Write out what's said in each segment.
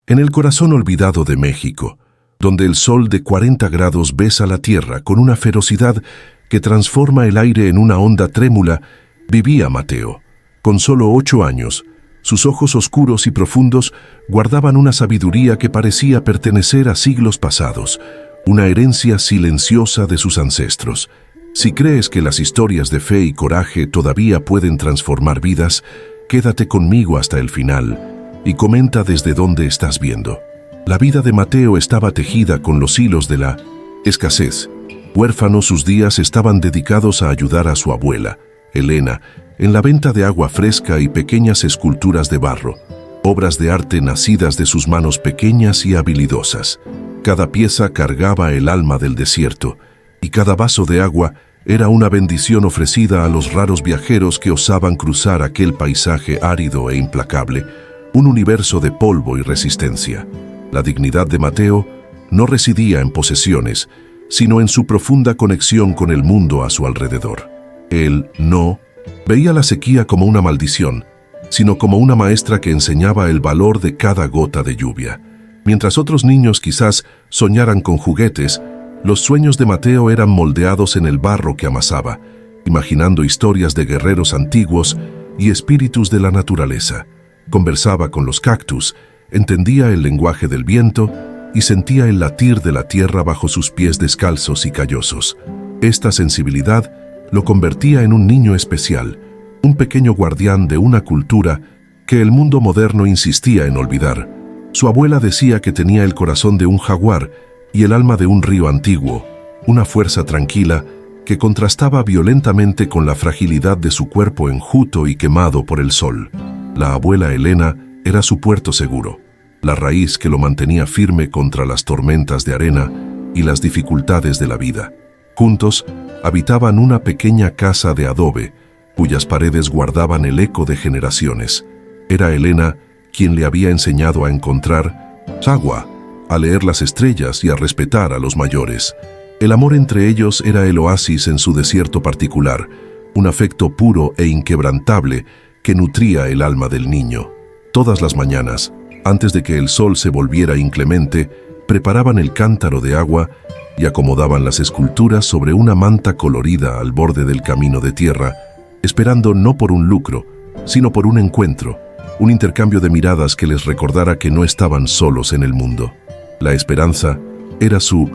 en el corazón olvidado de México, donde el sol de 40 grados besa la tierra con una ferocidad que transforma el aire en una onda trémula, vivía Mateo. Con solo 8 años, sus ojos oscuros y profundos guardaban una sabiduría que parecía pertenecer a siglos pasados, una herencia silenciosa de sus ancestros. Si crees que las historias de fe y coraje todavía pueden transformar vidas, quédate conmigo hasta el final y comenta desde dónde estás viendo. La vida de Mateo estaba tejida con los hilos de la escasez. Huérfano, sus días estaban dedicados a ayudar a su abuela, Elena, en la venta de agua fresca y pequeñas esculturas de barro, obras de arte nacidas de sus manos pequeñas y habilidosas. Cada pieza cargaba el alma del desierto, y cada vaso de agua era una bendición ofrecida a los raros viajeros que osaban cruzar aquel paisaje árido e implacable, un universo de polvo y resistencia. La dignidad de Mateo no residía en posesiones, sino en su profunda conexión con el mundo a su alrededor. Él no veía la sequía como una maldición, sino como una maestra que enseñaba el valor de cada gota de lluvia. Mientras otros niños quizás soñaran con juguetes, los sueños de Mateo eran moldeados en el barro que amasaba, imaginando historias de guerreros antiguos y espíritus de la naturaleza. Conversaba con los cactus, entendía el lenguaje del viento y sentía el latir de la tierra bajo sus pies descalzos y callosos. Esta sensibilidad lo convertía en un niño especial, un pequeño guardián de una cultura que el mundo moderno insistía en olvidar. Su abuela decía que tenía el corazón de un jaguar y el alma de un río antiguo, una fuerza tranquila que contrastaba violentamente con la fragilidad de su cuerpo enjuto y quemado por el sol. La abuela Elena era su puerto seguro, la raíz que lo mantenía firme contra las tormentas de arena y las dificultades de la vida. Juntos habitaban una pequeña casa de adobe, cuyas paredes guardaban el eco de generaciones. Era Elena quien le había enseñado a encontrar agua, a leer las estrellas y a respetar a los mayores. El amor entre ellos era el oasis en su desierto particular, un afecto puro e inquebrantable que nutría el alma del niño. Todas las mañanas, antes de que el sol se volviera inclemente, preparaban el cántaro de agua y acomodaban las esculturas sobre una manta colorida al borde del camino de tierra, esperando no por un lucro, sino por un encuentro, un intercambio de miradas que les recordara que no estaban solos en el mundo. La esperanza era su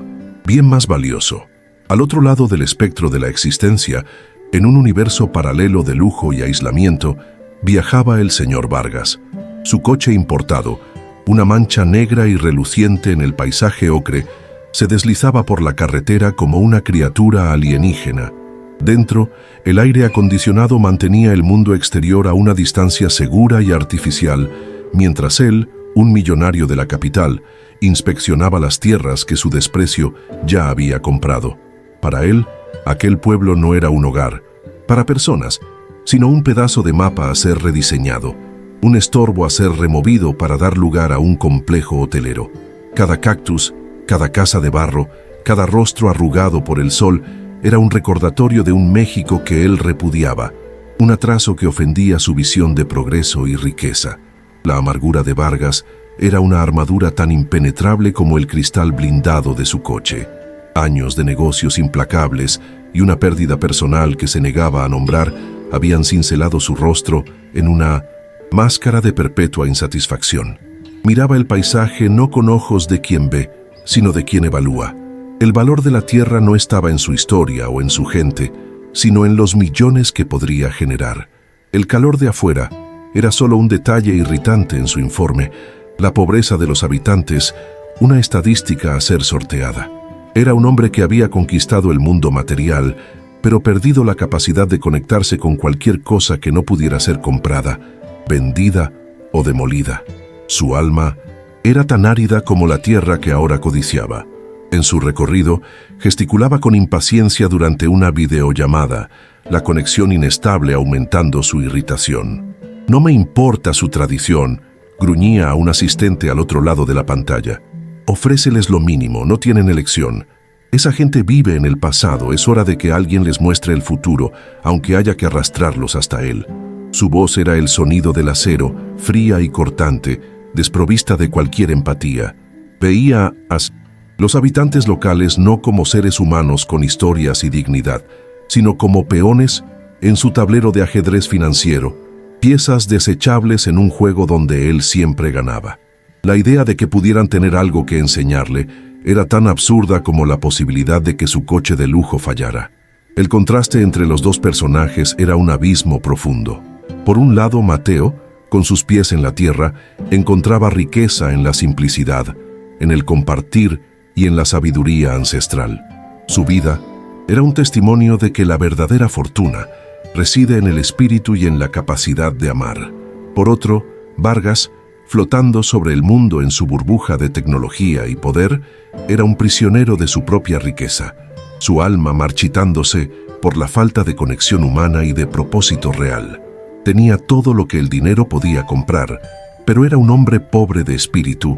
bien más valioso. Al otro lado del espectro de la existencia, en un universo paralelo de lujo y aislamiento, viajaba el señor Vargas. Su coche importado, una mancha negra y reluciente en el paisaje ocre, se deslizaba por la carretera como una criatura alienígena. Dentro, el aire acondicionado mantenía el mundo exterior a una distancia segura y artificial, mientras él, un millonario de la capital, inspeccionaba las tierras que su desprecio ya había comprado. Para él, aquel pueblo no era un hogar para personas, sino un pedazo de mapa a ser rediseñado, un estorbo a ser removido para dar lugar a un complejo hotelero. Cada cactus, cada casa de barro, cada rostro arrugado por el sol era un recordatorio de un México que él repudiaba, un atraso que ofendía su visión de progreso y riqueza. La amargura de Vargas era una armadura tan impenetrable como el cristal blindado de su coche. Años de negocios implacables y una pérdida personal que se negaba a nombrar habían cincelado su rostro en una máscara de perpetua insatisfacción. Miraba el paisaje no con ojos de quien ve, sino de quien evalúa. El valor de la tierra no estaba en su historia o en su gente, sino en los millones que podría generar. El calor de afuera era solo un detalle irritante en su informe, la pobreza de los habitantes, una estadística a ser sorteada. Era un hombre que había conquistado el mundo material, pero perdido la capacidad de conectarse con cualquier cosa que no pudiera ser comprada, vendida o demolida. Su alma era tan árida como la tierra que ahora codiciaba. En su recorrido, gesticulaba con impaciencia durante una videollamada, la conexión inestable aumentando su irritación. «No me importa su tradición», gruñía a un asistente al otro lado de la pantalla. «Ofréceles lo mínimo, no tienen elección. Esa gente vive en el pasado, es hora de que alguien les muestre el futuro, aunque haya que arrastrarlos hasta él». Su voz era el sonido del acero, fría y cortante, desprovista de cualquier empatía. Veía a los habitantes locales no como seres humanos con historias y dignidad, sino como peones en su tablero de ajedrez financiero, piezas desechables en un juego donde él siempre ganaba. La idea de que pudieran tener algo que enseñarle era tan absurda como la posibilidad de que su coche de lujo fallara. El contraste entre los dos personajes era un abismo profundo. Por un lado, Mateo, con sus pies en la tierra, encontraba riqueza en la simplicidad, en el compartir y en la sabiduría ancestral. Su vida era un testimonio de que la verdadera fortuna reside en el espíritu y en la capacidad de amar. Por otro, Vargas, flotando sobre el mundo en su burbuja de tecnología y poder, era un prisionero de su propia riqueza, su alma marchitándose por la falta de conexión humana y de propósito real. Tenía todo lo que el dinero podía comprar, pero era un hombre pobre de espíritu,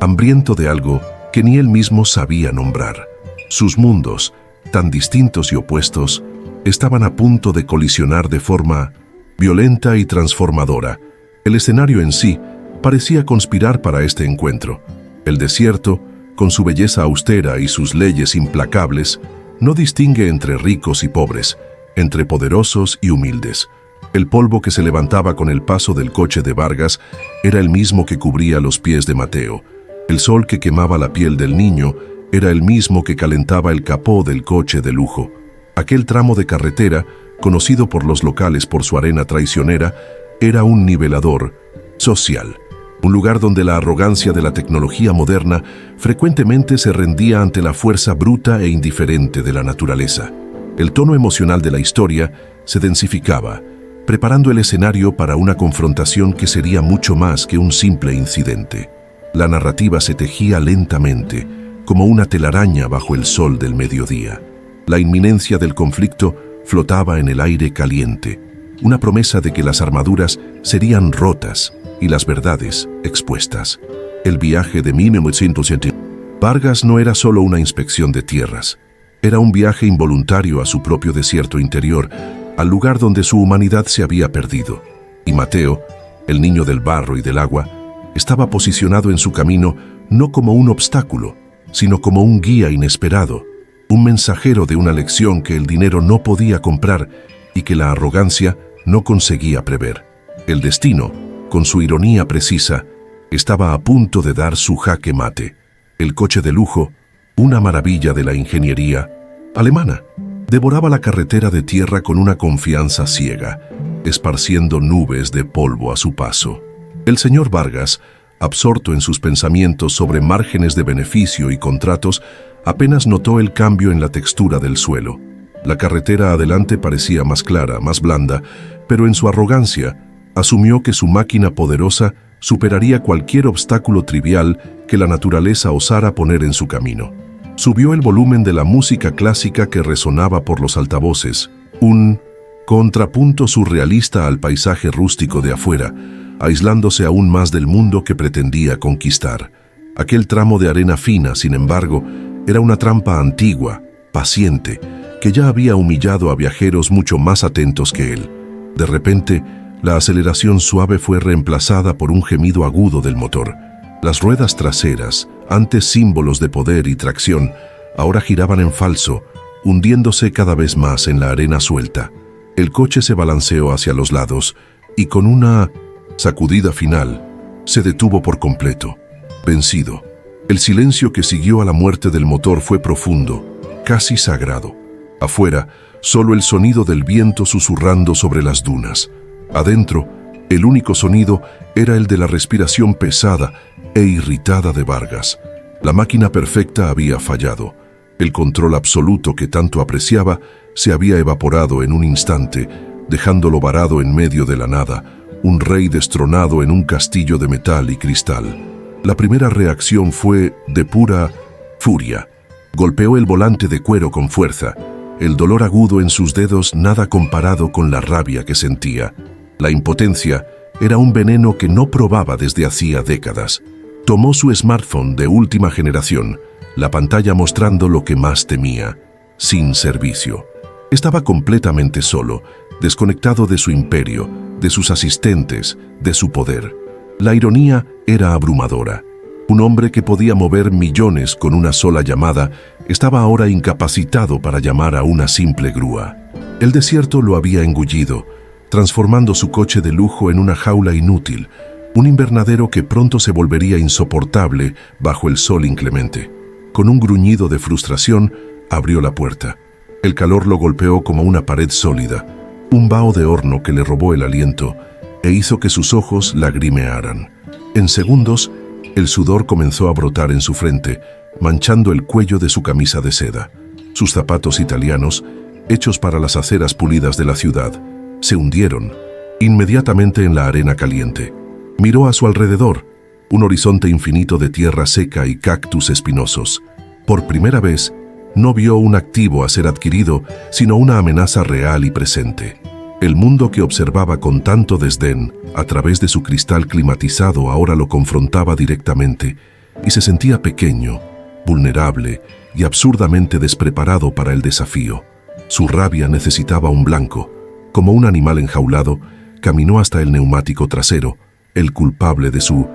hambriento de algo que ni él mismo sabía nombrar. Sus mundos, tan distintos y opuestos, estaban a punto de colisionar de forma violenta y transformadora. El escenario en sí parecía conspirar para este encuentro. El desierto, con su belleza austera y sus leyes implacables, no distingue entre ricos y pobres, entre poderosos y humildes. El polvo que se levantaba con el paso del coche de Vargas era el mismo que cubría los pies de Mateo. El sol que quemaba la piel del niño era el mismo que calentaba el capó del coche de lujo. Aquel tramo de carretera, conocido por los locales por su arena traicionera, era un nivelador social, un lugar donde la arrogancia de la tecnología moderna frecuentemente se rendía ante la fuerza bruta e indiferente de la naturaleza. El tono emocional de la historia se densificaba, preparando el escenario para una confrontación que sería mucho más que un simple incidente. La narrativa se tejía lentamente, como una telaraña bajo el sol del mediodía. La inminencia del conflicto flotaba en el aire caliente, una promesa de que las armaduras serían rotas y las verdades expuestas. El viaje de 1907. Vargas no era solo una inspección de tierras, era un viaje involuntario a su propio desierto interior, al lugar donde su humanidad se había perdido. Y Mateo, el niño del barro y del agua, estaba posicionado en su camino no como un obstáculo, sino como un guía inesperado, un mensajero de una lección que el dinero no podía comprar y que la arrogancia no conseguía prever. El destino, con su ironía precisa, estaba a punto de dar su jaque mate. El coche de lujo, una maravilla de la ingeniería alemana, devoraba la carretera de tierra con una confianza ciega, esparciendo nubes de polvo a su paso. El señor Vargas, absorto en sus pensamientos sobre márgenes de beneficio y contratos, apenas notó el cambio en la textura del suelo. La carretera adelante parecía más clara, más blanda, pero en su arrogancia asumió que su máquina poderosa superaría cualquier obstáculo trivial que la naturaleza osara poner en su camino. Subió el volumen de la música clásica que resonaba por los altavoces, un contrapunto surrealista al paisaje rústico de afuera, aislándose aún más del mundo que pretendía conquistar. Aquel tramo de arena fina, sin embargo, era una trampa antigua, paciente, que ya había humillado a viajeros mucho más atentos que él. De repente, la aceleración suave fue reemplazada por un gemido agudo del motor. Las ruedas traseras, antes símbolos de poder y tracción, ahora giraban en falso, hundiéndose cada vez más en la arena suelta. El coche se balanceó hacia los lados y con una sacudida final, se detuvo por completo, vencido. El silencio que siguió a la muerte del motor fue profundo, casi sagrado. Afuera, solo el sonido del viento susurrando sobre las dunas. Adentro, el único sonido era el de la respiración pesada e irritada de Vargas. La máquina perfecta había fallado. El control absoluto que tanto apreciaba se había evaporado en un instante, dejándolo varado en medio de la nada, un rey destronado en un castillo de metal y cristal. La primera reacción fue de pura furia. Golpeó el volante de cuero con fuerza, el dolor agudo en sus dedos nada comparado con la rabia que sentía. La impotencia era un veneno que no probaba desde hacía décadas. Tomó su smartphone de última generación, la pantalla mostrando lo que más temía: sin servicio. Estaba completamente solo, desconectado de su imperio, de sus asistentes, de su poder. La ironía era abrumadora. Un hombre que podía mover millones con una sola llamada estaba ahora incapacitado para llamar a una simple grúa. El desierto lo había engullido, transformando su coche de lujo en una jaula inútil, un invernadero que pronto se volvería insoportable bajo el sol inclemente. Con un gruñido de frustración, abrió la puerta. El calor lo golpeó como una pared sólida, un vaho de horno que le robó el aliento e hizo que sus ojos lagrimearan. En segundos, el sudor comenzó a brotar en su frente, manchando el cuello de su camisa de seda. Sus zapatos italianos, hechos para las aceras pulidas de la ciudad, se hundieron inmediatamente en la arena caliente. Miró a su alrededor, un horizonte infinito de tierra seca y cactus espinosos. Por primera vez, no vio un activo a ser adquirido, sino una amenaza real y presente. El mundo que observaba con tanto desdén, a través de su cristal climatizado, ahora lo confrontaba directamente, y se sentía pequeño, vulnerable y absurdamente despreparado para el desafío. Su rabia necesitaba un blanco. Como un animal enjaulado, caminó hasta el neumático trasero, el culpable de su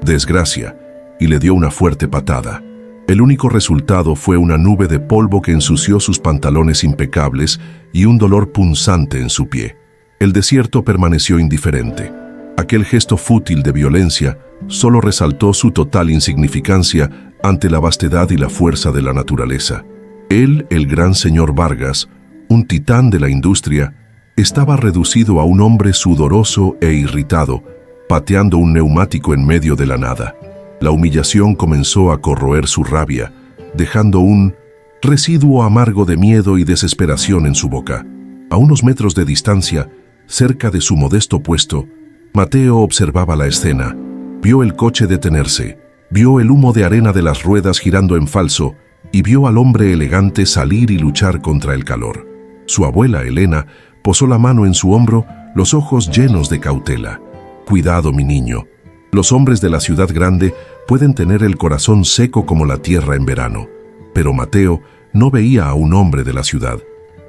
desgracia, y le dio una fuerte patada. El único resultado fue una nube de polvo que ensució sus pantalones impecables y un dolor punzante en su pie. El desierto permaneció indiferente. Aquel gesto fútil de violencia solo resaltó su total insignificancia ante la vastedad y la fuerza de la naturaleza. Él, el gran señor Vargas, un titán de la industria, estaba reducido a un hombre sudoroso e irritado, pateando un neumático en medio de la nada. La humillación comenzó a corroer su rabia, dejando un residuo amargo de miedo y desesperación en su boca. A unos metros de distancia, cerca de su modesto puesto, Mateo observaba la escena. Vio el coche detenerse, vio el humo de arena de las ruedas girando en falso y vio al hombre elegante salir y luchar contra el calor. Su abuela, Elena, posó la mano en su hombro, los ojos llenos de cautela. «Cuidado, mi niño. Los hombres de la ciudad grande pueden tener el corazón seco como la tierra en verano». Pero Mateo no veía a un hombre de la ciudad.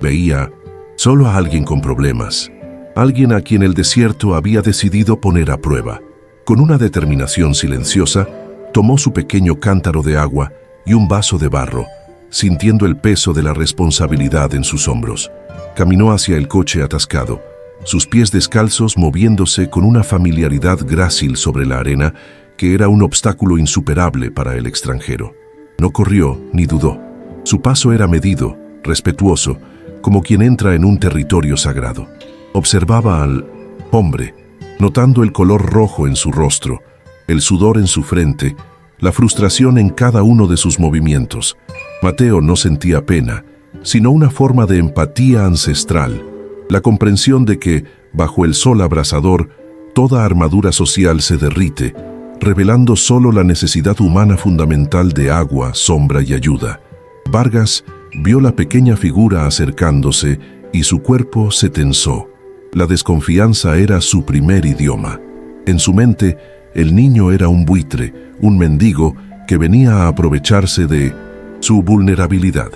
Veía solo a alguien con problemas. Alguien a quien el desierto había decidido poner a prueba. Con una determinación silenciosa, tomó su pequeño cántaro de agua y un vaso de barro, sintiendo el peso de la responsabilidad en sus hombros. Caminó hacia el coche atascado, sus pies descalzos moviéndose con una familiaridad grácil sobre la arena que era un obstáculo insuperable para el extranjero. No corrió ni dudó. Su paso era medido, respetuoso, como quien entra en un territorio sagrado. Observaba al hombre, notando el color rojo en su rostro, el sudor en su frente, la frustración en cada uno de sus movimientos. Mateo no sentía pena, sino una forma de empatía ancestral, la comprensión de que, bajo el sol abrasador, toda armadura social se derrite, revelando solo la necesidad humana fundamental de agua, sombra y ayuda. Vargas vio la pequeña figura acercándose y su cuerpo se tensó. La desconfianza era su primer idioma. En su mente, el niño era un buitre, un mendigo que venía a aprovecharse de su vulnerabilidad.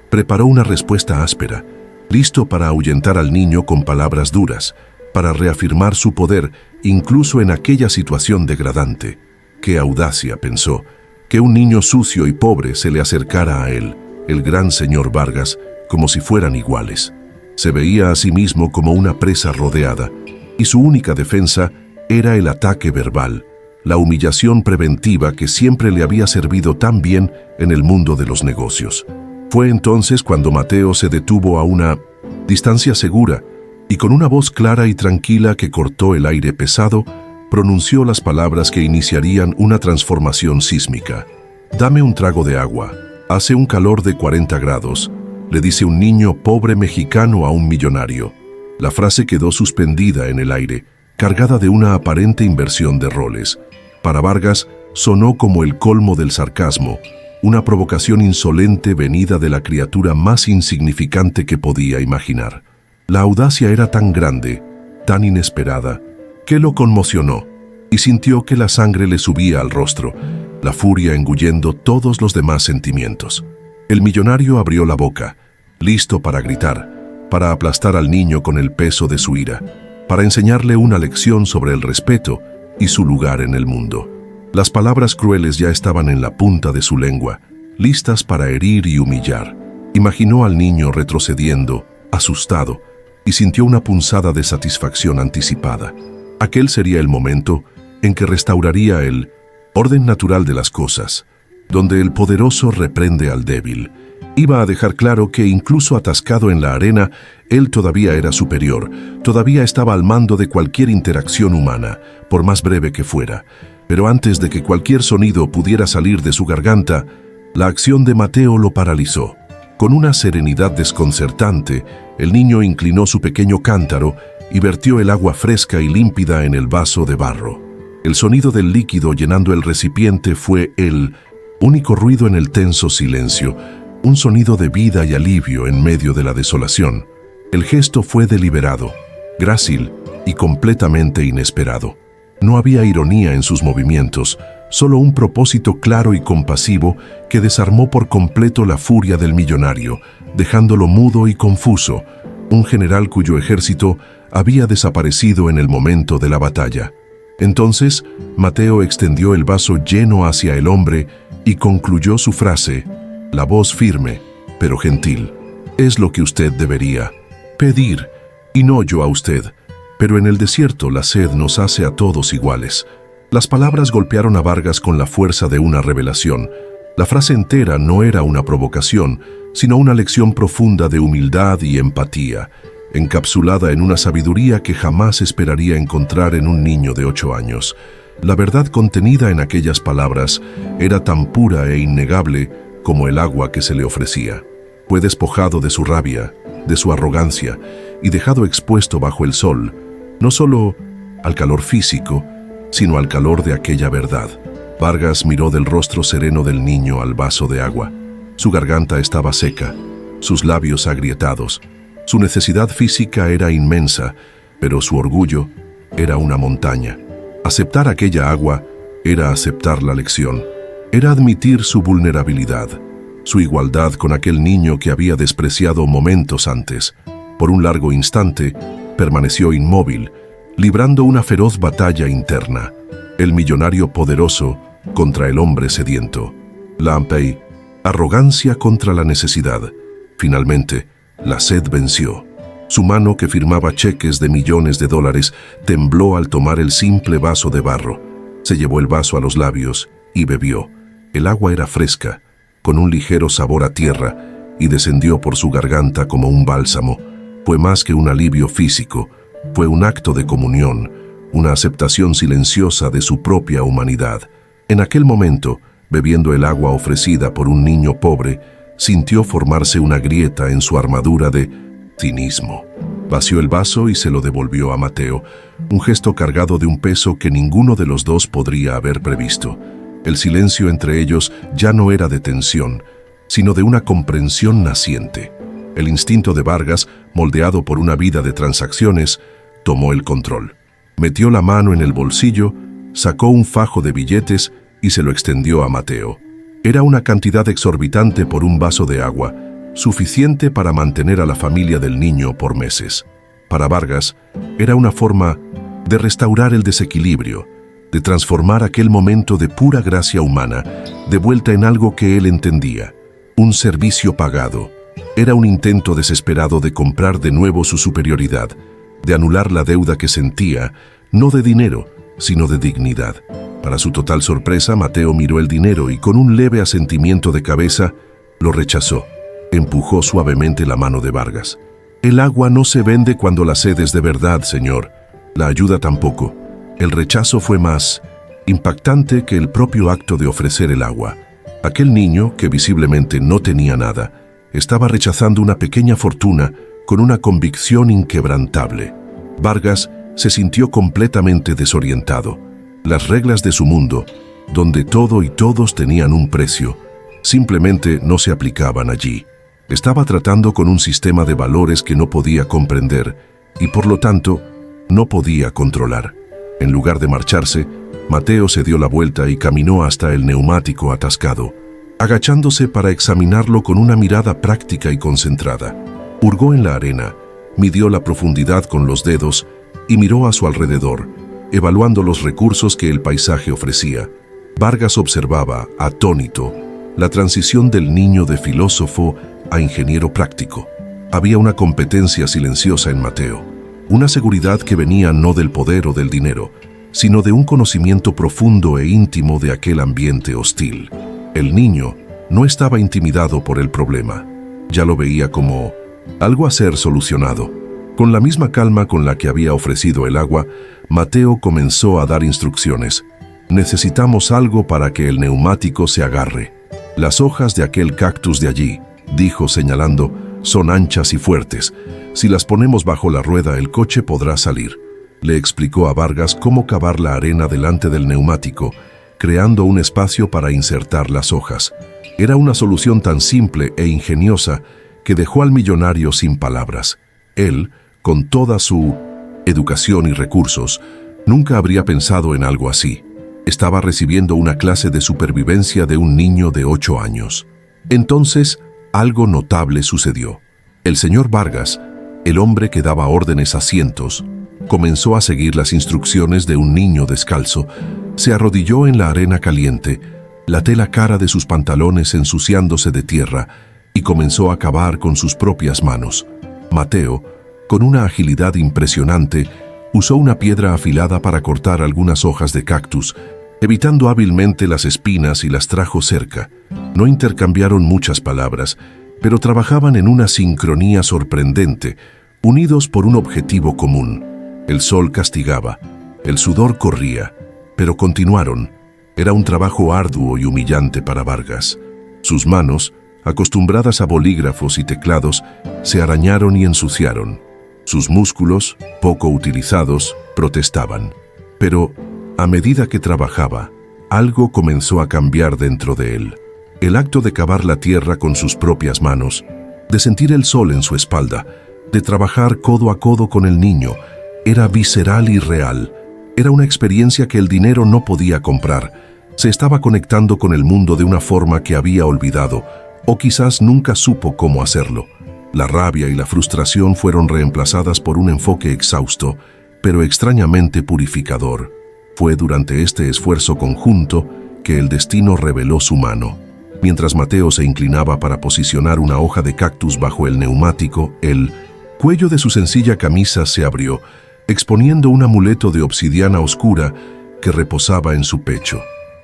Preparó una respuesta áspera, listo para ahuyentar al niño con palabras duras, para reafirmar su poder incluso en aquella situación degradante. Qué audacia, pensó, que un niño sucio y pobre se le acercara a él, el gran señor Vargas, como si fueran iguales. Se veía a sí mismo como una presa rodeada, y su única defensa era el ataque verbal, la humillación preventiva que siempre le había servido tan bien en el mundo de los negocios. Fue entonces cuando Mateo se detuvo a una distancia segura y con una voz clara y tranquila que cortó el aire pesado, pronunció las palabras que iniciarían una transformación sísmica. «Dame un trago de agua. Hace un calor de 40 grados», le dice un niño pobre mexicano a un millonario. La frase quedó suspendida en el aire, cargada de una aparente inversión de roles. Para Vargas sonó como el colmo del sarcasmo, una provocación insolente venida de la criatura más insignificante que podía imaginar. La audacia era tan grande, tan inesperada, que lo conmocionó y sintió que la sangre le subía al rostro, la furia engullendo todos los demás sentimientos. El millonario abrió la boca, listo para gritar, para aplastar al niño con el peso de su ira, para enseñarle una lección sobre el respeto, y su lugar en el mundo. Las palabras crueles ya estaban en la punta de su lengua, listas para herir y humillar. Imaginó al niño retrocediendo, asustado, y sintió una punzada de satisfacción anticipada. Aquel sería el momento en que restauraría el orden natural de las cosas, donde el poderoso reprende al débil. Iba a dejar claro que incluso atascado en la arena, él todavía era superior, todavía estaba al mando de cualquier interacción humana, por más breve que fuera. Pero antes de que cualquier sonido pudiera salir de su garganta, la acción de Mateo lo paralizó. Con una serenidad desconcertante, el niño inclinó su pequeño cántaro y vertió el agua fresca y límpida en el vaso de barro. El sonido del líquido llenando el recipiente fue el único ruido en el tenso silencio, un sonido de vida y alivio en medio de la desolación. El gesto fue deliberado, grácil y completamente inesperado. No había ironía en sus movimientos, solo un propósito claro y compasivo que desarmó por completo la furia del millonario, dejándolo mudo y confuso, un general cuyo ejército había desaparecido en el momento de la batalla. Entonces, Mateo extendió el vaso lleno hacia el hombre y concluyó su frase, la voz firme, pero gentil. Es lo que usted debería pedir, y no yo a usted. Pero en el desierto la sed nos hace a todos iguales. Las palabras golpearon a Vargas con la fuerza de una revelación. La frase entera no era una provocación, sino una lección profunda de humildad y empatía, encapsulada en una sabiduría que jamás esperaría encontrar en un niño de 8 años. La verdad contenida en aquellas palabras era tan pura e innegable como el agua que se le ofrecía. Fue despojado de su rabia, de su arrogancia, y dejado expuesto bajo el sol, no solo al calor físico, sino al calor de aquella verdad. Vargas miró del rostro sereno del niño al vaso de agua. Su garganta estaba seca, sus labios agrietados. Su necesidad física era inmensa, pero su orgullo era una montaña. Aceptar aquella agua era aceptar la lección. Era admitir su vulnerabilidad, su igualdad con aquel niño que había despreciado momentos antes. Por un largo instante, permaneció inmóvil, librando una feroz batalla interna. El millonario poderoso contra el hombre sediento. La arrogancia contra la necesidad. Finalmente, la sed venció. Su mano, que firmaba cheques de millones de dólares, tembló al tomar el simple vaso de barro. Se llevó el vaso a los labios y bebió. El agua era fresca, con un ligero sabor a tierra, y descendió por su garganta como un bálsamo. Fue más que un alivio físico, fue un acto de comunión, una aceptación silenciosa de su propia humanidad. En aquel momento, bebiendo el agua ofrecida por un niño pobre, sintió formarse una grieta en su armadura de cinismo. Vació el vaso y se lo devolvió a Mateo, un gesto cargado de un peso que ninguno de los dos podría haber previsto. El silencio entre ellos ya no era de tensión, sino de una comprensión naciente. El instinto de Vargas, moldeado por una vida de transacciones, tomó el control. Metió la mano en el bolsillo, sacó un fajo de billetes y se lo extendió a Mateo. Era una cantidad exorbitante por un vaso de agua, suficiente para mantener a la familia del niño por meses. Para Vargas, era una forma de restaurar el desequilibrio, de transformar aquel momento de pura gracia humana de vuelta en algo que él entendía, un servicio pagado. Era un intento desesperado de comprar de nuevo su superioridad, de anular la deuda que sentía, no de dinero, sino de dignidad. Para su total sorpresa, Mateo miró el dinero y con un leve asentimiento de cabeza, lo rechazó. Empujó suavemente la mano de Vargas. El agua no se vende cuando la sed es de verdad, señor. La ayuda tampoco. El rechazo fue más impactante que el propio acto de ofrecer el agua. Aquel niño, que visiblemente no tenía nada, estaba rechazando una pequeña fortuna con una convicción inquebrantable. Vargas se sintió completamente desorientado. Las reglas de su mundo, donde todo y todos tenían un precio, simplemente no se aplicaban allí. Estaba tratando con un sistema de valores que no podía comprender y por lo tanto no podía controlar. En lugar de marcharse, Mateo se dio la vuelta y caminó hasta el neumático atascado, agachándose para examinarlo con una mirada práctica y concentrada. Hurgó en la arena, midió la profundidad con los dedos y miró a su alrededor. evaluando los recursos que el paisaje ofrecía. Vargas observaba, atónito, la transición del niño de filósofo a ingeniero práctico. Había una competencia silenciosa en Mateo, una seguridad que venía no del poder o del dinero, sino de un conocimiento profundo e íntimo de aquel ambiente hostil. El niño no estaba intimidado por el problema, ya lo veía como algo a ser solucionado. Con la misma calma con la que había ofrecido el agua, Mateo comenzó a dar instrucciones. Necesitamos algo para que el neumático se agarre. Las hojas de aquel cactus de allí, dijo señalando, son anchas y fuertes. Si las ponemos bajo la rueda, el coche podrá salir. Le explicó a Vargas cómo cavar la arena delante del neumático, creando un espacio para insertar las hojas. Era una solución tan simple e ingeniosa que dejó al millonario sin palabras. Él, con toda su educación y recursos, nunca habría pensado en algo así. Estaba recibiendo una clase de supervivencia de un niño de 8 años. Entonces, algo notable sucedió. El señor Vargas, el hombre que daba órdenes a cientos, comenzó a seguir las instrucciones de un niño descalzo. Se arrodilló en la arena caliente, laté la cara de sus pantalones ensuciándose de tierra y comenzó a cavar con sus propias manos. Mateo, con una agilidad impresionante, usó una piedra afilada para cortar algunas hojas de cactus, evitando hábilmente las espinas y las trajo cerca. No intercambiaron muchas palabras, pero trabajaban en una sincronía sorprendente, unidos por un objetivo común. El sol castigaba, el sudor corría, pero continuaron. Era un trabajo arduo y humillante para Vargas. Sus manos, acostumbradas a bolígrafos y teclados, se arañaron y ensuciaron. Sus músculos, poco utilizados, protestaban. Pero, a medida que trabajaba, algo comenzó a cambiar dentro de él. El acto de cavar la tierra con sus propias manos, de sentir el sol en su espalda, de trabajar codo a codo con el niño, era visceral y real. Era una experiencia que el dinero no podía comprar. Se estaba conectando con el mundo de una forma que había olvidado, o quizás nunca supo cómo hacerlo. La rabia y la frustración fueron reemplazadas por un enfoque exhausto, pero extrañamente purificador. Fue durante este esfuerzo conjunto que el destino reveló su mano. Mientras Mateo se inclinaba para posicionar una hoja de cactus bajo el neumático, el cuello de su sencilla camisa se abrió, exponiendo un amuleto de obsidiana oscura que reposaba en su pecho.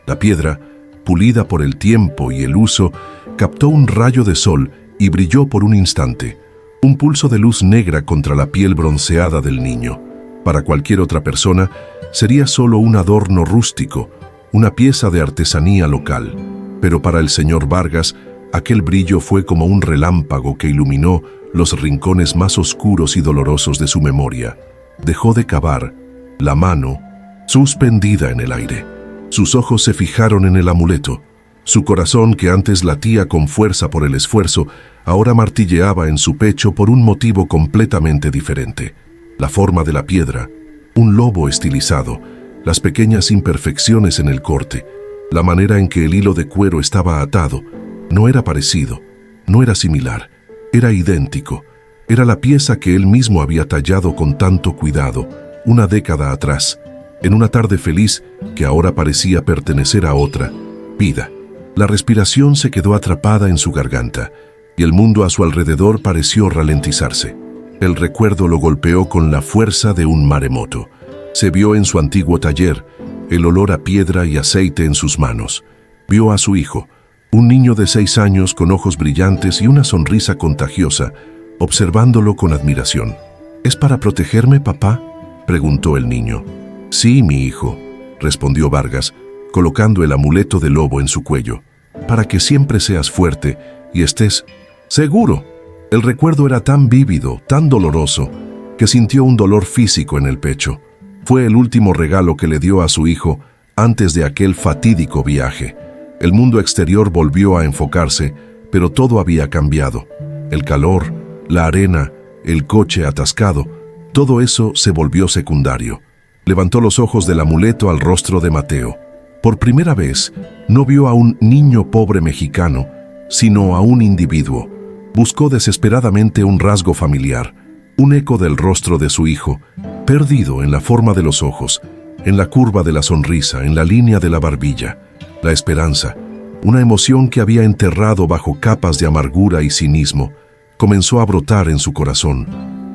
La piedra, pulida por el tiempo y el uso, captó un rayo de sol y brilló por un instante, un pulso de luz negra contra la piel bronceada del niño. Para cualquier otra persona, sería solo un adorno rústico, una pieza de artesanía local. Pero para el señor Vargas, aquel brillo fue como un relámpago que iluminó los rincones más oscuros y dolorosos de su memoria. Dejó de cavar, la mano suspendida en el aire. Sus ojos se fijaron en el amuleto. Su corazón, que antes latía con fuerza por el esfuerzo, ahora martilleaba en su pecho por un motivo completamente diferente. La forma de la piedra, un lobo estilizado, las pequeñas imperfecciones en el corte, la manera en que el hilo de cuero estaba atado, no era parecido, no era similar, era idéntico. Era la pieza que él mismo había tallado con tanto cuidado, una década atrás, en una tarde feliz que ahora parecía pertenecer a otra vida. La respiración se quedó atrapada en su garganta y el mundo a su alrededor pareció ralentizarse. El recuerdo lo golpeó con la fuerza de un maremoto. Se vio en su antiguo taller, el olor a piedra y aceite en sus manos. Vio a su hijo, un niño de 6 años con ojos brillantes y una sonrisa contagiosa, observándolo con admiración. ¿Es para protegerme, papá?, preguntó el niño. Sí, mi hijo, respondió Vargas, colocando el amuleto de lobo en su cuello, para que siempre seas fuerte y estés seguro. El recuerdo era tan vívido, tan doloroso, que sintió un dolor físico en el pecho. Fue el último regalo que le dio a su hijo antes de aquel fatídico viaje. El mundo exterior volvió a enfocarse, pero todo había cambiado. El calor, la arena, el coche atascado, todo eso se volvió secundario. Levantó los ojos del amuleto al rostro de Mateo. Por primera vez, no vio a un niño pobre mexicano, sino a un individuo. Buscó desesperadamente un rasgo familiar, un eco del rostro de su hijo, perdido en la forma de los ojos, en la curva de la sonrisa, en la línea de la barbilla. La esperanza, una emoción que había enterrado bajo capas de amargura y cinismo, comenzó a brotar en su corazón,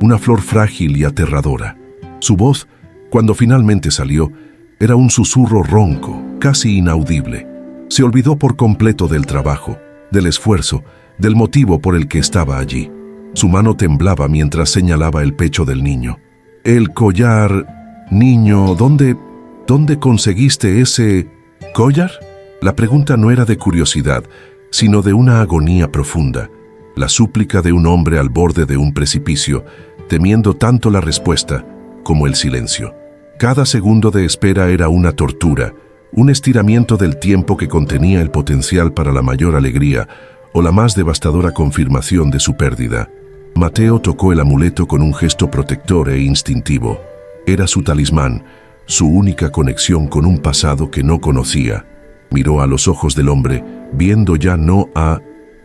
una flor frágil y aterradora. Su voz, cuando finalmente salió, era un susurro ronco, casi inaudible. Se olvidó por completo del trabajo, del esfuerzo, del motivo por el que estaba allí. Su mano temblaba mientras señalaba el pecho del niño. El collar... Niño, ¿dónde conseguiste ese collar? La pregunta no era de curiosidad, sino de una agonía profunda, la súplica de un hombre al borde de un precipicio, temiendo tanto la respuesta como el silencio. Cada segundo de espera era una tortura, un estiramiento del tiempo que contenía el potencial para la mayor alegría o la más devastadora confirmación de su pérdida. Mateo tocó el amuleto con un gesto protector e instintivo. Era su talismán, su única conexión con un pasado que no conocía. Miró a los ojos del hombre, viendo ya no a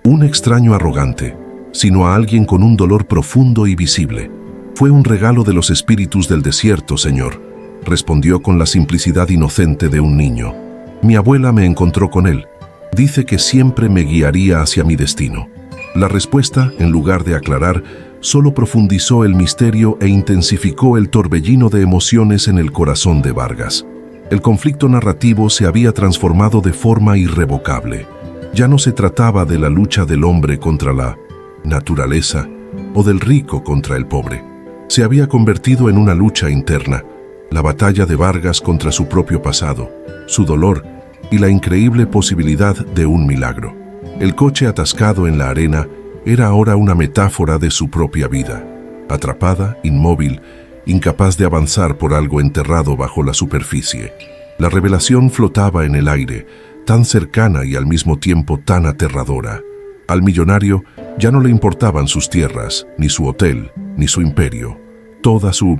un extraño arrogante, sino a alguien con un dolor profundo y visible. «Fue un regalo de los espíritus del desierto, señor», respondió con la simplicidad inocente de un niño. «Mi abuela me encontró con él. Dice que siempre me guiaría hacia mi destino». La respuesta, en lugar de aclarar, solo profundizó el misterio e intensificó el torbellino de emociones en el corazón de Vargas. El conflicto narrativo se había transformado de forma irrevocable. Ya no se trataba de la lucha del hombre contra la naturaleza o del rico contra el pobre. Se había convertido en una lucha interna, la batalla de Vargas contra su propio pasado, su dolor y la increíble posibilidad de un milagro. El coche atascado en la arena era ahora una metáfora de su propia vida, atrapada, inmóvil, incapaz de avanzar por algo enterrado bajo la superficie. La revelación flotaba en el aire, tan cercana y al mismo tiempo tan aterradora. Al millonario ya no le importaban sus tierras, ni su hotel, ni su imperio. Toda su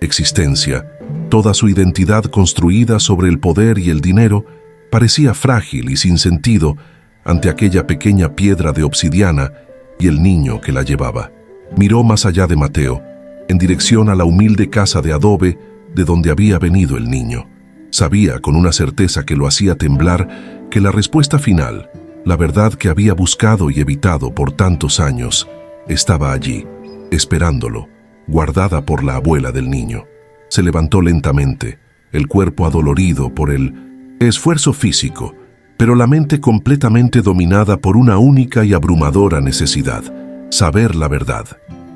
existencia, toda su identidad construida sobre el poder y el dinero, parecía frágil y sin sentido ante aquella pequeña piedra de obsidiana y el niño que la llevaba. Miró más allá de Mateo, en dirección a la humilde casa de adobe de donde había venido el niño. Sabía con una certeza que lo hacía temblar que la respuesta final, la verdad que había buscado y evitado por tantos años, estaba allí, esperándolo, guardada por la abuela del niño. Se levantó lentamente, el cuerpo adolorido por el esfuerzo físico, pero la mente completamente dominada por una única y abrumadora necesidad: saber la verdad.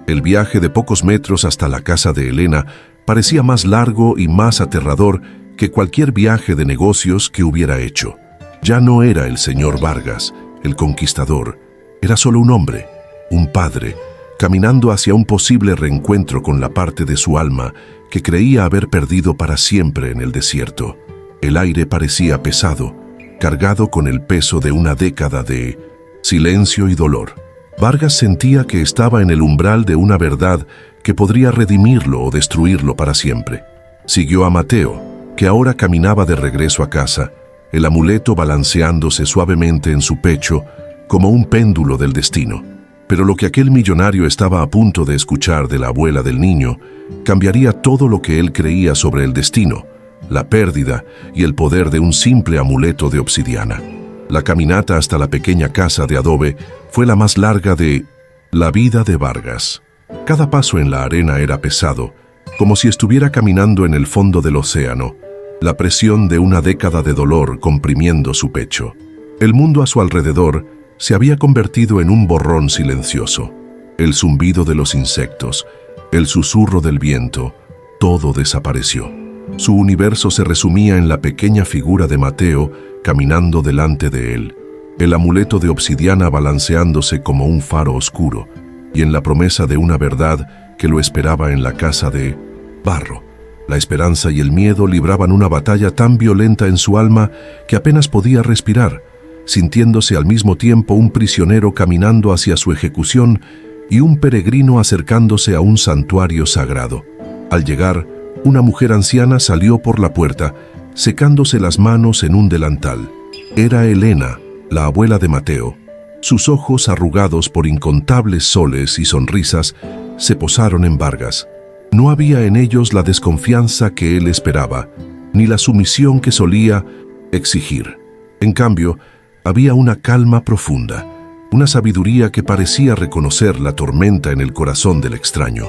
El viaje de pocos metros hasta la casa de Elena parecía más largo y más aterrador que cualquier viaje de negocios que hubiera hecho. Ya no era el señor Vargas, el conquistador. Era solo un hombre, un padre, caminando hacia un posible reencuentro con la parte de su alma que creía haber perdido para siempre en el desierto. El aire parecía pesado, cargado con el peso de una década de silencio y dolor. Vargas sentía que estaba en el umbral de una verdad que podría redimirlo o destruirlo para siempre. Siguió a Mateo, que ahora caminaba de regreso a casa, el amuleto balanceándose suavemente en su pecho como un péndulo del destino. Pero lo que aquel millonario estaba a punto de escuchar de la abuela del niño cambiaría todo lo que él creía sobre el destino, la pérdida y el poder de un simple amuleto de obsidiana. La caminata hasta la pequeña casa de adobe fue la más larga de la vida de Vargas. Cada paso en la arena era pesado, como si estuviera caminando en el fondo del océano, la presión de una década de dolor comprimiendo su pecho. El mundo a su alrededor se había convertido en un borrón silencioso. El zumbido de los insectos, el susurro del viento, todo desapareció. Su universo se resumía en la pequeña figura de Mateo caminando delante de él, el amuleto de obsidiana balanceándose como un faro oscuro, y en la promesa de una verdad que lo esperaba en la casa de barro. La esperanza y el miedo libraban una batalla tan violenta en su alma que apenas podía respirar, sintiéndose al mismo tiempo un prisionero caminando hacia su ejecución y un peregrino acercándose a un santuario sagrado. Al llegar, una mujer anciana salió por la puerta, secándose las manos en un delantal. Era Elena, la abuela de Mateo. Sus ojos, arrugados por incontables soles y sonrisas, se posaron en Vargas. No había en ellos la desconfianza que él esperaba, ni la sumisión que solía exigir. En cambio, había una calma profunda, una sabiduría que parecía reconocer la tormenta en el corazón del extraño.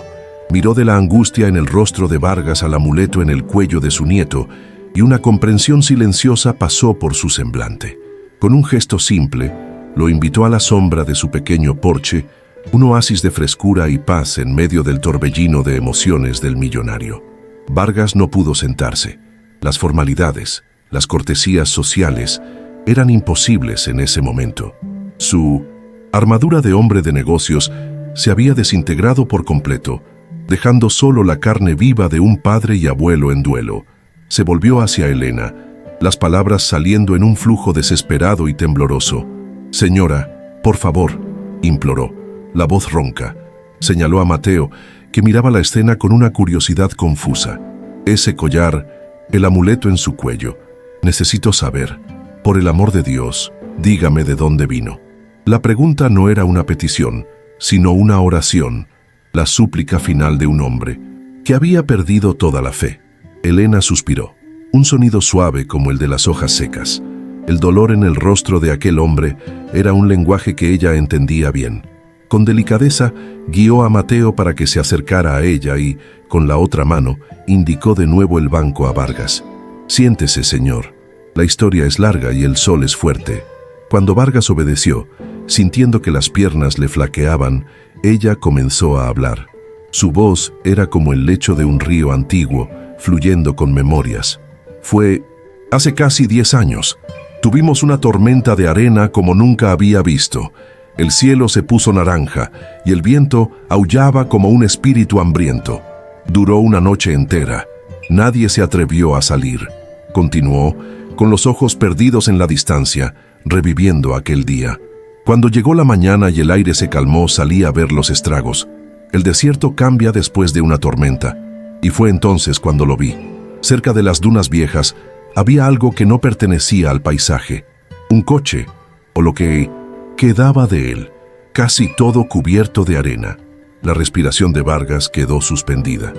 Miró de la angustia en el rostro de Vargas al amuleto en el cuello de su nieto, y una comprensión silenciosa pasó por su semblante. Con un gesto simple, lo invitó a la sombra de su pequeño porche, un oasis de frescura y paz en medio del torbellino de emociones del millonario. Vargas no pudo sentarse. Las formalidades, las cortesías sociales, eran imposibles en ese momento. Su armadura de hombre de negocios se había desintegrado por completo, dejando solo la carne viva de un padre y abuelo en duelo. Se volvió hacia Elena, las palabras saliendo en un flujo desesperado y tembloroso. «Señora, por favor», imploró. La voz ronca. Señaló a Mateo, que miraba la escena con una curiosidad confusa. Ese collar, el amuleto en su cuello. Necesito saber. Por el amor de Dios, dígame de dónde vino. La pregunta no era una petición, sino una oración, la súplica final de un hombre que había perdido toda la fe. Elena suspiró, un sonido suave como el de las hojas secas. El dolor en el rostro de aquel hombre era un lenguaje que ella entendía bien. Con delicadeza, guió a Mateo para que se acercara a ella y, con la otra mano, indicó de nuevo el banco a Vargas. «Siéntese, señor. La historia es larga y el sol es fuerte». Cuando Vargas obedeció, sintiendo que las piernas le flaqueaban, ella comenzó a hablar. Su voz era como el lecho de un río antiguo, fluyendo con memorias. «Fue hace casi 10 años. Tuvimos una tormenta de arena como nunca había visto. El cielo se puso naranja y el viento aullaba como un espíritu hambriento. Duró una noche entera. Nadie se atrevió a salir», continuó, con los ojos perdidos en la distancia, reviviendo aquel día. «Cuando llegó la mañana y el aire se calmó, salí a ver los estragos. El desierto cambia después de una tormenta, y fue entonces cuando lo vi. Cerca de las dunas viejas había algo que no pertenecía al paisaje. Un coche, o lo que quedaba de él, casi todo cubierto de arena». La respiración de Vargas quedó suspendida.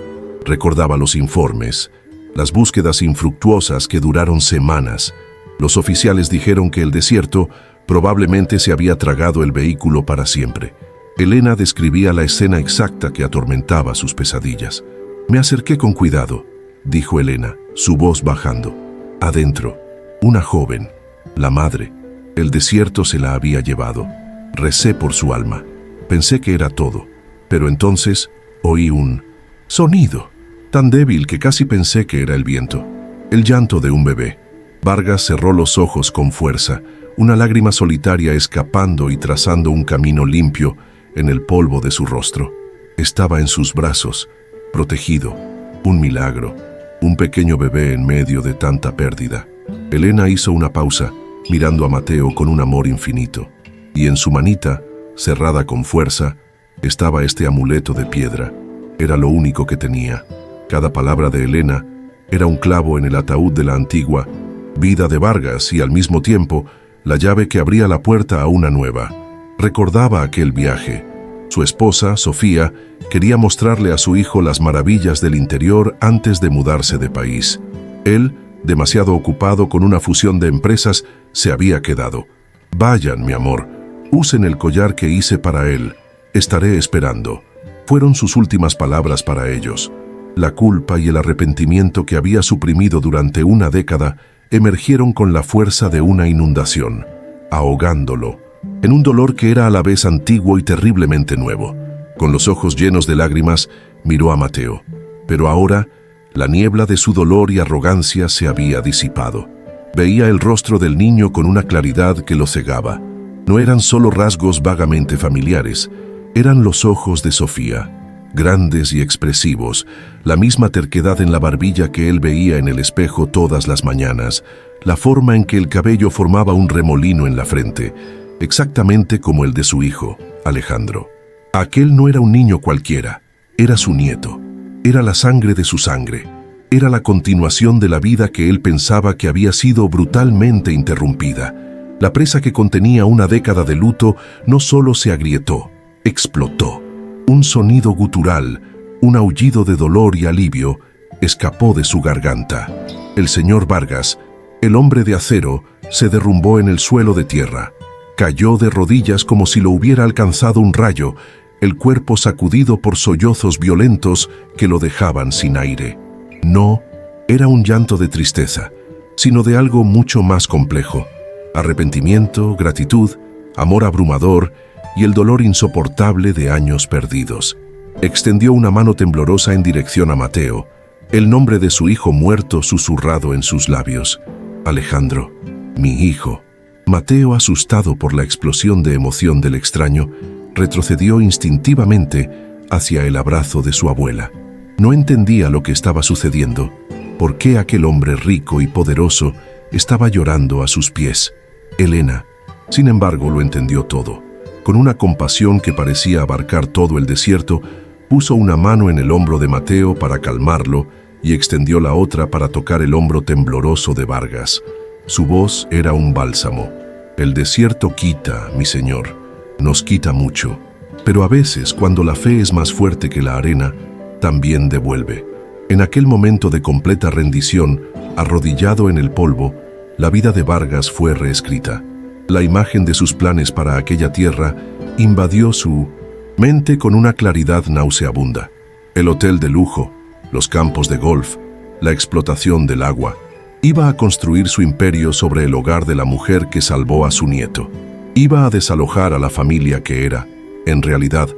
Recordaba los informes, las búsquedas infructuosas que duraron semanas. Los oficiales dijeron que el desierto probablemente se había tragado el vehículo para siempre. Elena describía la escena exacta que atormentaba sus pesadillas. «Me acerqué con cuidado», dijo Elena, su voz bajando. «Adentro, una joven, la madre. El desierto se la había llevado. Recé por su alma. Pensé que era todo. Pero entonces oí un sonido, tan débil que casi pensé que era el viento. El llanto de un bebé». Vargas cerró los ojos con fuerza, una lágrima solitaria escapando y trazando un camino limpio en el polvo de su rostro. Estaba en sus brazos, protegido, un milagro, un pequeño bebé en medio de tanta pérdida. Elena hizo una pausa, mirando a Mateo con un amor infinito, y en su manita, cerrada con fuerza, estaba este amuleto de piedra. Era lo único que tenía. Cada palabra de Elena era un clavo en el ataúd de la antigua vida de Vargas y al mismo tiempo la llave que abría la puerta a una nueva. Recordaba aquel viaje. Su esposa, Sofía, quería mostrarle a su hijo las maravillas del interior antes de mudarse de país. Él, demasiado ocupado con una fusión de empresas, se había quedado. «Vayan, mi amor, usen el collar que hice para él. Estaré esperando», fueron sus últimas palabras para ellos. La culpa y el arrepentimiento que había suprimido durante una década emergieron con la fuerza de una inundación, ahogándolo, en un dolor que era a la vez antiguo y terriblemente nuevo. Con los ojos llenos de lágrimas, miró a Mateo. Pero ahora, la niebla de su dolor y arrogancia se había disipado. Veía el rostro del niño con una claridad que lo cegaba. No eran solo rasgos vagamente familiares, eran los ojos de Sofía, grandes y expresivos, la misma terquedad en la barbilla que él veía en el espejo todas las mañanas, la forma en que el cabello formaba un remolino en la frente, exactamente como el de su hijo, Alejandro. Aquel no era un niño cualquiera, era su nieto, era la sangre de su sangre, era la continuación de la vida que él pensaba que había sido brutalmente interrumpida. La presa que contenía una década de luto no solo se agrietó, explotó. Un sonido gutural, un aullido de dolor y alivio, escapó de su garganta. El señor Vargas, el hombre de acero, se derrumbó en el suelo de tierra. Cayó de rodillas como si lo hubiera alcanzado un rayo, el cuerpo sacudido por sollozos violentos que lo dejaban sin aire. No era un llanto de tristeza, sino de algo mucho más complejo: arrepentimiento, gratitud, amor abrumador y el dolor insoportable de años perdidos. Extendió una mano temblorosa en dirección a Mateo, el nombre de su hijo muerto susurrado en sus labios. Alejandro, mi hijo. Mateo, asustado por la explosión de emoción del extraño, retrocedió instintivamente hacia el abrazo de su abuela. No entendía lo que estaba sucediendo, por qué aquel hombre rico y poderoso estaba llorando a sus pies. Elena, sin embargo, lo entendió todo. Con una compasión que parecía abarcar todo el desierto, puso una mano en el hombro de Mateo para calmarlo y extendió la otra para tocar el hombro tembloroso de Vargas. Su voz era un bálsamo. El desierto quita, mi señor, nos quita mucho, pero a veces, cuando la fe es más fuerte que la arena, también devuelve. En aquel momento de completa rendición, arrodillado en el polvo, la vida de Vargas fue reescrita. La imagen de sus planes para aquella tierra invadió su mente con una claridad nauseabunda. El hotel de lujo, los campos de golf, la explotación del agua. Iba a construir su imperio sobre el hogar de la mujer que salvó a su nieto. Iba a desalojar a la familia que era, en realidad,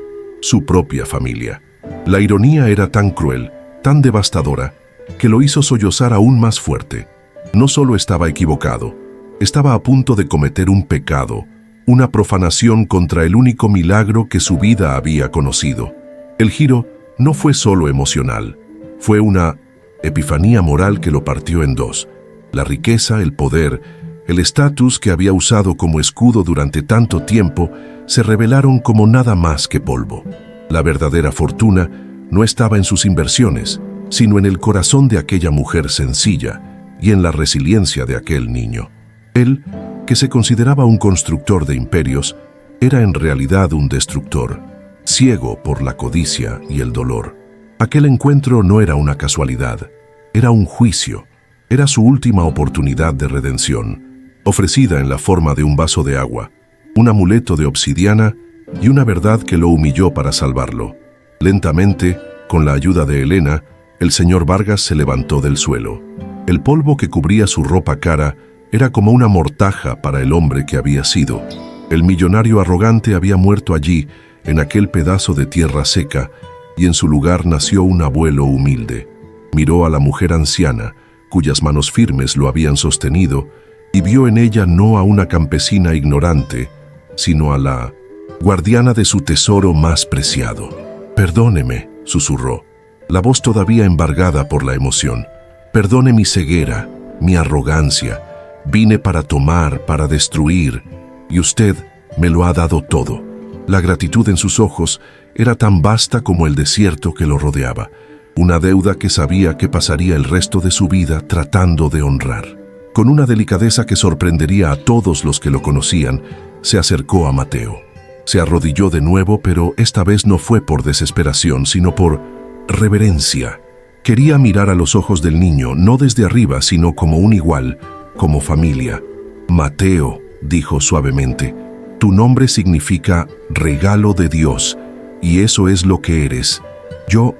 su propia familia. La ironía era tan cruel, tan devastadora, que lo hizo sollozar aún más fuerte. No solo estaba equivocado, estaba a punto de cometer un pecado, una profanación contra el único milagro que su vida había conocido. El giro no fue solo emocional, fue una epifanía moral que lo partió en dos. La riqueza, el poder, el estatus que había usado como escudo durante tanto tiempo se revelaron como nada más que polvo. La verdadera fortuna no estaba en sus inversiones, sino en el corazón de aquella mujer sencilla y en la resiliencia de aquel niño. Él, que se consideraba un constructor de imperios, era en realidad un destructor, ciego por la codicia y el dolor. Aquel encuentro no era una casualidad, era un juicio, era su última oportunidad de redención, ofrecida en la forma de un vaso de agua, un amuleto de obsidiana y una verdad que lo humilló para salvarlo. Lentamente, con la ayuda de Elena, el señor Vargas se levantó del suelo. El polvo que cubría su ropa cara era como una mortaja para el hombre que había sido. El millonario arrogante había muerto allí, en aquel pedazo de tierra seca, y en su lugar nació un abuelo humilde. Miró a la mujer anciana, cuyas manos firmes lo habían sostenido, y vio en ella no a una campesina ignorante, sino a la guardiana de su tesoro más preciado. «Perdóneme», susurró, la voz todavía embargada por la emoción. «Perdone mi ceguera, mi arrogancia. Vine para tomar, para destruir, y usted me lo ha dado todo». La gratitud en sus ojos era tan vasta como el desierto que lo rodeaba, una deuda que sabía que pasaría el resto de su vida tratando de honrar. Con una delicadeza que sorprendería a todos los que lo conocían, se acercó a Mateo. Se arrodilló de nuevo, pero esta vez no fue por desesperación, sino por reverencia. Quería mirar a los ojos del niño, no desde arriba, sino como un igual, como familia. «Mateo», dijo suavemente, «tu nombre significa regalo de Dios, y eso es lo que eres. Yo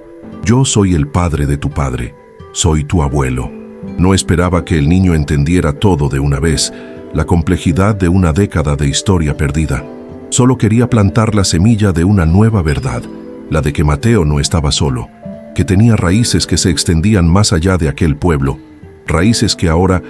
soy el padre de tu padre, soy tu abuelo». No esperaba que el niño entendiera todo de una vez, la complejidad de una década de historia perdida. Solo quería plantar la semilla de una nueva verdad, la de que Mateo no estaba solo, que tenía raíces que se extendían más allá de aquel pueblo, raíces que ahora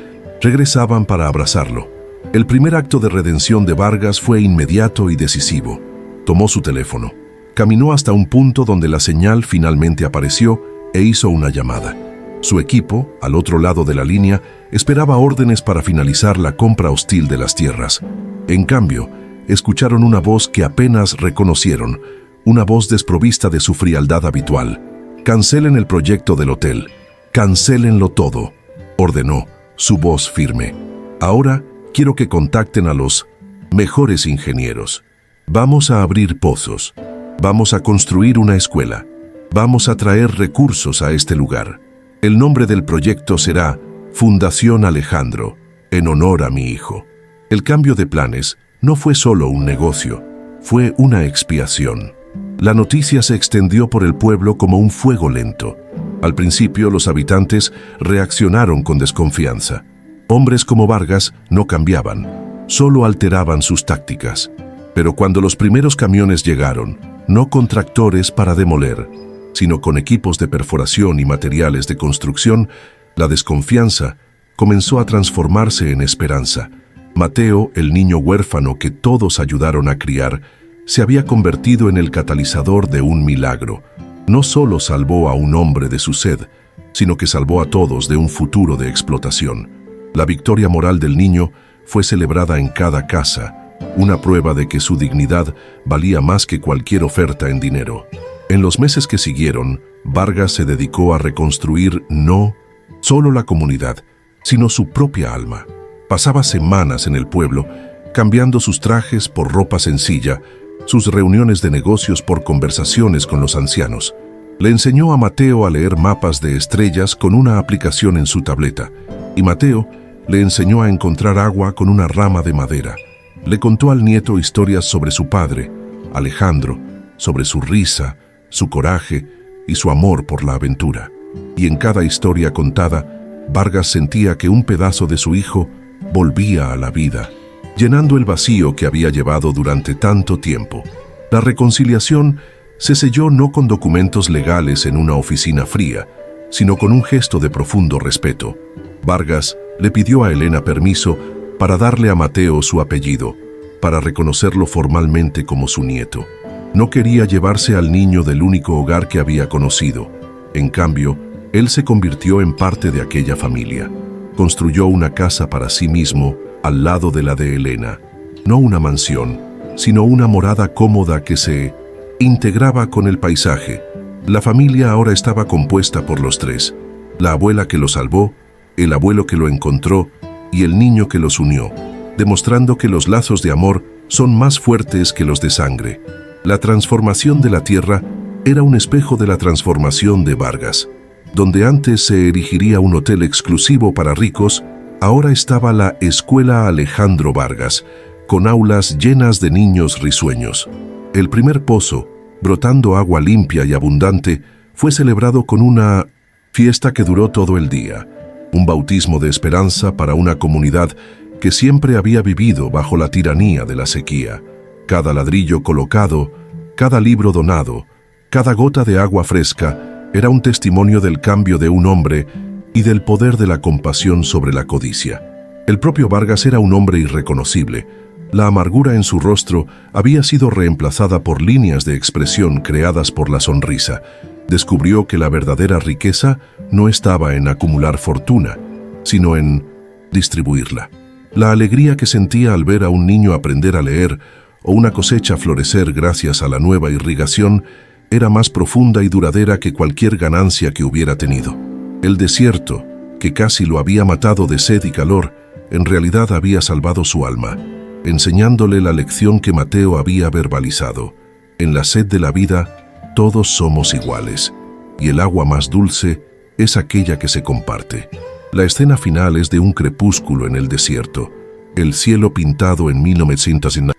regresaban para abrazarlo. El primer acto de redención de Vargas fue inmediato y decisivo. Tomó su teléfono, caminó hasta un punto donde la señal finalmente apareció e hizo una llamada. Su equipo, al otro lado de la línea, esperaba órdenes para finalizar la compra hostil de las tierras. En cambio, escucharon una voz que apenas reconocieron, una voz desprovista de su frialdad habitual. «Cancelen el proyecto del hotel. Cancélenlo todo», ordenó, su voz firme. «Ahora quiero que contacten a los mejores ingenieros. Vamos a abrir pozos. Vamos a construir una escuela. Vamos a traer recursos a este lugar. El nombre del proyecto será Fundación Alejandro, en honor a mi hijo. El cambio de planes no fue solo un negocio, fue una expiación. La noticia se extendió por el pueblo como un fuego lento. Al principio, los habitantes reaccionaron con desconfianza. Hombres como Vargas no cambiaban, solo alteraban sus tácticas. Pero cuando los primeros camiones llegaron, no con tractores para demoler, sino con equipos de perforación y materiales de construcción, la desconfianza comenzó a transformarse en esperanza. Mateo, el niño huérfano que todos ayudaron a criar, se había convertido en el catalizador de un milagro. No solo salvó a un hombre de su sed, sino que salvó a todos de un futuro de explotación. La victoria moral del niño fue celebrada en cada casa, una prueba de que su dignidad valía más que cualquier oferta en dinero. En los meses que siguieron, Vargas se dedicó a reconstruir no solo la comunidad, sino su propia alma. Pasaba semanas en el pueblo, cambiando sus trajes por ropa sencilla, sus reuniones de negocios por conversaciones con los ancianos. Le enseñó a Mateo a leer mapas de estrellas con una aplicación en su tableta, y Mateo le enseñó a encontrar agua con una rama de madera. Le contó al nieto historias sobre su padre, Alejandro, sobre su risa, su coraje y su amor por la aventura. Y en cada historia contada, Vargas sentía que un pedazo de su hijo volvía a la vida, llenando el vacío que había llevado durante tanto tiempo. La reconciliación se selló no con documentos legales en una oficina fría, sino con un gesto de profundo respeto. Vargas le pidió a Elena permiso para darle a Mateo su apellido, para reconocerlo formalmente como su nieto. No quería llevarse al niño del único hogar que había conocido. En cambio, él se convirtió en parte de aquella familia. Construyó una casa para sí mismo al lado de la de Elena. No una mansión, sino una morada cómoda que se integraba con el paisaje. La familia ahora estaba compuesta por los tres: la abuela que lo salvó, el abuelo que lo encontró y el niño que los unió, demostrando que los lazos de amor son más fuertes que los de sangre. La transformación de la tierra era un espejo de la transformación de Vargas. Donde antes se erigiría un hotel exclusivo para ricos, ahora estaba la Escuela Alejandro Vargas, con aulas llenas de niños risueños. El primer pozo, brotando agua limpia y abundante, fue celebrado con una fiesta que duró todo el día. Un bautismo de esperanza para una comunidad que siempre había vivido bajo la tiranía de la sequía. Cada ladrillo colocado, cada libro donado, cada gota de agua fresca, era un testimonio del cambio de un hombre y del poder de la compasión sobre la codicia. El propio Vargas era un hombre irreconocible. La amargura en su rostro había sido reemplazada por líneas de expresión creadas por la sonrisa. Descubrió que la verdadera riqueza no estaba en acumular fortuna, sino en distribuirla. La alegría que sentía al ver a un niño aprender a leer o una cosecha florecer gracias a la nueva irrigación era más profunda y duradera que cualquier ganancia que hubiera tenido. El desierto, que casi lo había matado de sed y calor, en realidad había salvado su alma, enseñándole la lección que Mateo había verbalizado. En la sed de la vida, todos somos iguales, y el agua más dulce es aquella que se comparte. La escena final es de un crepúsculo en el desierto, el cielo pintado en 1900 en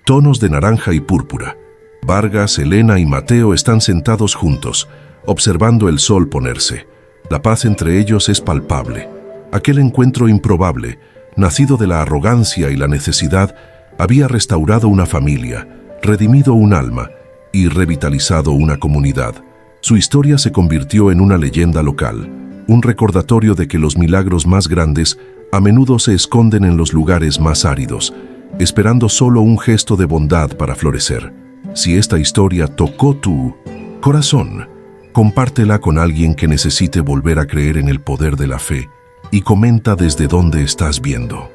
tonos de naranja y púrpura. Vargas, Elena y Mateo están sentados juntos, observando el sol ponerse. La paz entre ellos es palpable. Aquel encuentro improbable, nacido de la arrogancia y la necesidad, había restaurado una familia, redimido un alma y revitalizado una comunidad. Su historia se convirtió en una leyenda local, un recordatorio de que los milagros más grandes a menudo se esconden en los lugares más áridos, esperando solo un gesto de bondad para florecer. Si esta historia tocó tu corazón, compártela con alguien que necesite volver a creer en el poder de la fe y comenta desde dónde estás viendo.